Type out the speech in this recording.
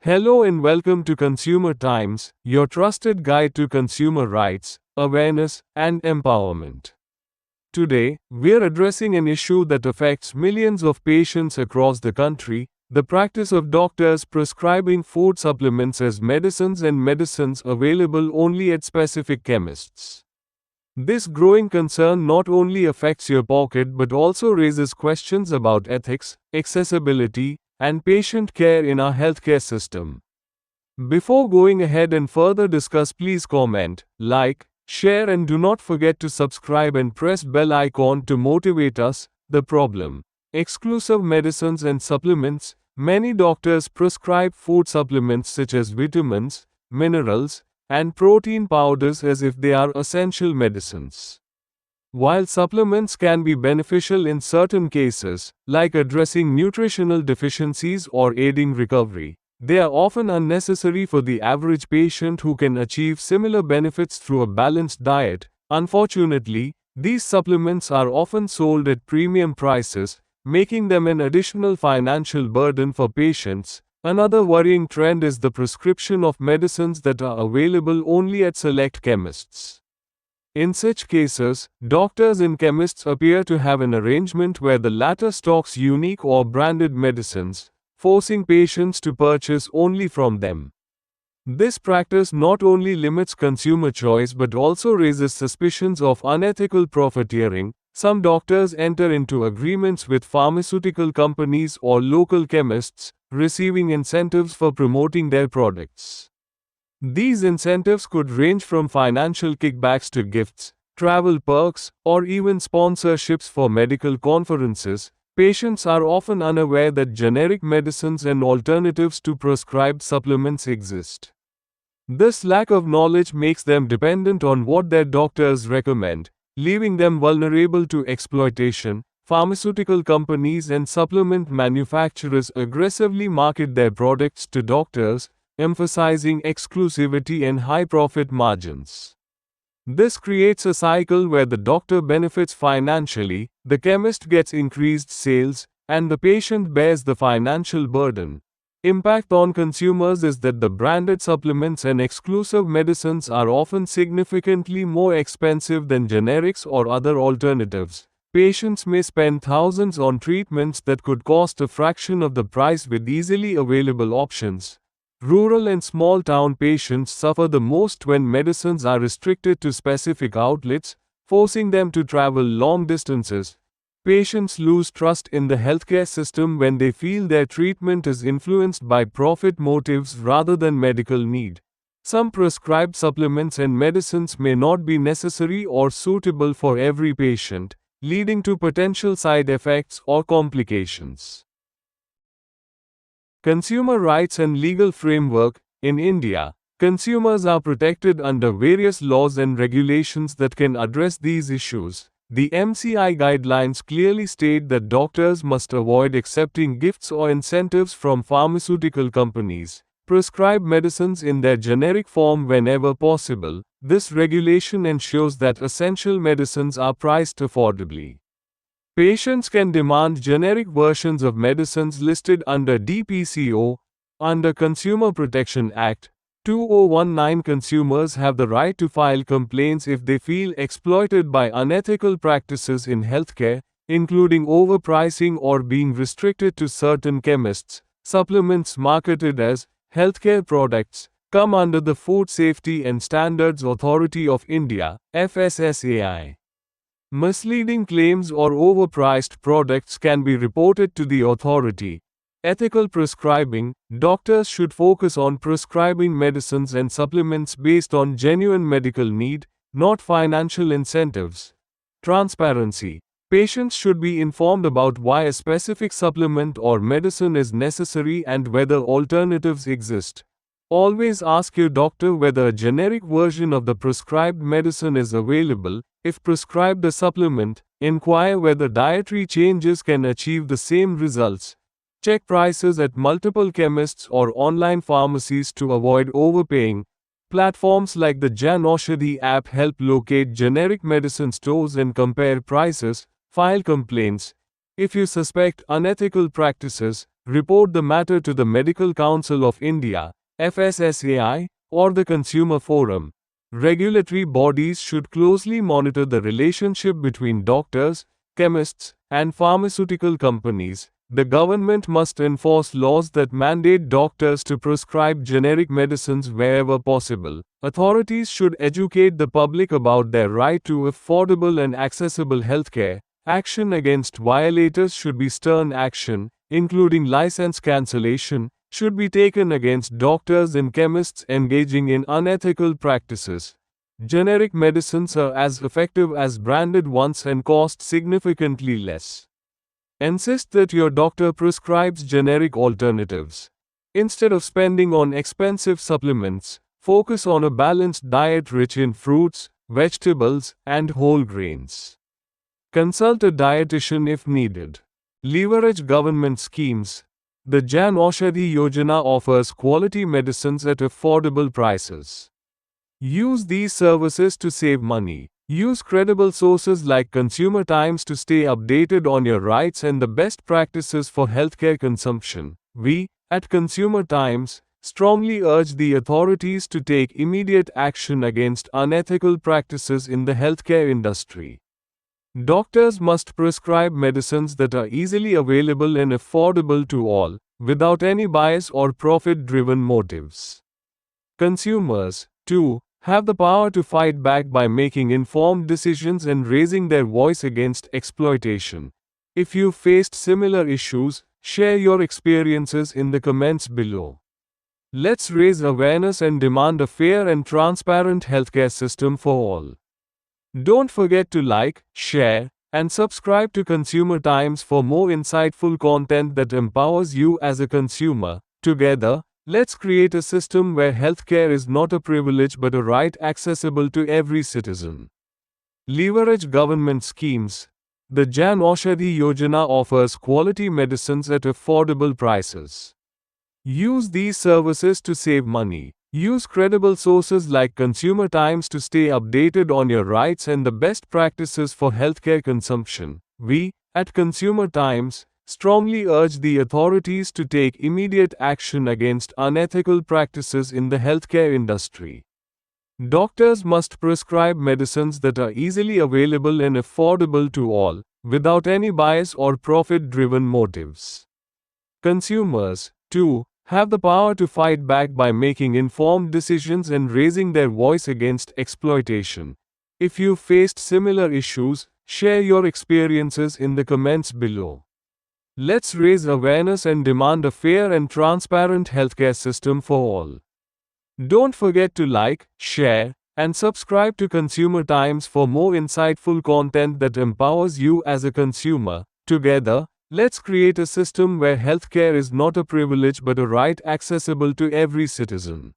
Hello and welcome to Consumer Times, your trusted guide to consumer rights, awareness, and empowerment. Today, we're addressing an issue that affects millions of patients across the country: the practice of doctors prescribing food supplements as medicines and medicines available only at specific chemists. This growing concern not only affects your pocket but also raises questions about ethics, accessibility, and patient care in our healthcare system. Before going ahead and further discuss, please comment, like, share, and do not forget to subscribe and press bell icon to motivate us. The problem: exclusive medicines and supplements. Many doctors prescribe food supplements such as vitamins, minerals, and protein powders as if they are essential medicines. While supplements can be beneficial in certain cases, like addressing nutritional deficiencies or aiding recovery, they are often unnecessary for the average patient who can achieve similar benefits through a balanced diet. Unfortunately, these supplements are often sold at premium prices, making them an additional financial burden for patients. Another worrying trend is the prescription of medicines that are available only at select chemists. In such cases, doctors and chemists appear to have an arrangement where the latter stocks unique or branded medicines, forcing patients to purchase only from them. This practice not only limits consumer choice but also raises suspicions of unethical profiteering. Some doctors enter into agreements with pharmaceutical companies or local chemists, receiving incentives for promoting their products. These incentives could range from financial kickbacks to gifts, travel perks, or even sponsorships for medical conferences. Patients are often unaware that generic medicines and alternatives to prescribed supplements exist. This lack of knowledge makes them dependent on what their doctors recommend, leaving them vulnerable to exploitation. Pharmaceutical companies and supplement manufacturers aggressively market their products to doctors, emphasizing exclusivity and high profit margins. This creates a cycle where the doctor benefits financially, the chemist gets increased sales, and the patient bears the financial burden. Impact on consumers is that the branded supplements and exclusive medicines are often significantly more expensive than generics or other alternatives. Patients may spend thousands on treatments that could cost a fraction of the price with easily available options. Rural and small-town patients suffer the most when medicines are restricted to specific outlets, forcing them to travel long distances. Patients lose trust in the healthcare system when they feel their treatment is influenced by profit motives rather than medical need. Some prescribed supplements and medicines may not be necessary or suitable for every patient, leading to potential side effects or complications. Consumer rights and legal framework. In India, consumers are protected under various laws and regulations that can address these issues. The MCI guidelines clearly state that doctors must avoid accepting gifts or incentives from pharmaceutical companies, prescribe medicines in their generic form whenever possible. This regulation ensures that essential medicines are priced affordably. Patients can demand generic versions of medicines listed under DPCO. Under Consumer Protection Act 2019, consumers have the right to file complaints if they feel exploited by unethical practices in healthcare, including overpricing or being restricted to certain chemists. Supplements marketed as healthcare products come under the Food Safety and Standards Authority of India, FSSAI. Misleading claims or overpriced products can be reported to the authority. Ethical prescribing. Doctors should focus on prescribing medicines and supplements based on genuine medical need, not financial incentives. Transparency. Patients should be informed about why a specific supplement or medicine is necessary and whether alternatives exist. Always ask your doctor whether a generic version of the prescribed medicine is available. If prescribed a supplement, inquire whether dietary changes can achieve the same results. Check prices at multiple chemists or online pharmacies to avoid overpaying. Platforms like the Jan Aushadhi app help locate generic medicine stores and compare prices. File complaints. If you suspect unethical practices, report the matter to the Medical Council of India, FSSAI, or the Consumer Forum. Regulatory bodies should closely monitor the relationship between doctors, chemists, and pharmaceutical companies. The government must enforce laws that mandate doctors to prescribe generic medicines wherever possible. Authorities should educate the public about their right to affordable and accessible healthcare. Action against violators should be stern action, including license cancellation, should be taken against doctors and chemists engaging in unethical practices. Generic medicines are as effective as branded ones and cost significantly less. Insist that your doctor prescribes generic alternatives. Instead of spending on expensive supplements, focus on a balanced diet rich in fruits, vegetables, and whole grains. Consult a dietitian if needed. Leverage government schemes. The Jan Aushadhi Yojana offers quality medicines at affordable prices. Use these services to save money. Use credible sources like Consumer Times to stay updated on your rights and the best practices for healthcare consumption. We, at Consumer Times, strongly urge the authorities to take immediate action against unethical practices in the healthcare industry. Doctors must prescribe medicines that are easily available and affordable to all, without any bias or profit-driven motives. Consumers, too, have the power to fight back by making informed decisions and raising their voice against exploitation. If you've faced similar issues, share your experiences in the comments below. Let's raise awareness and demand a fair and transparent healthcare system for all. Don't forget to like, share, and subscribe to Consumer Times for more insightful content that empowers you as a consumer. Together, let's create a system where healthcare is not a privilege but a right accessible to every citizen. Leverage government schemes. The Jan Aushadhi Yojana offers quality medicines at affordable prices. Use these services to save money. Use credible sources like Consumer Times to stay updated on your rights and the best practices for healthcare consumption. We, at Consumer Times, strongly urge the authorities to take immediate action against unethical practices in the healthcare industry. Doctors must prescribe medicines that are easily available and affordable to all, without any bias or profit-driven motives. Consumers, too, have the power to fight back by making informed decisions and raising their voice against exploitation. If you've faced similar issues, share your experiences in the comments below. Let's raise awareness and demand a fair and transparent healthcare system for all. Don't forget to like, share, and subscribe to Consumer Times for more insightful content that empowers you as a consumer. Together, let's create a system where healthcare is not a privilege but a right accessible to every citizen.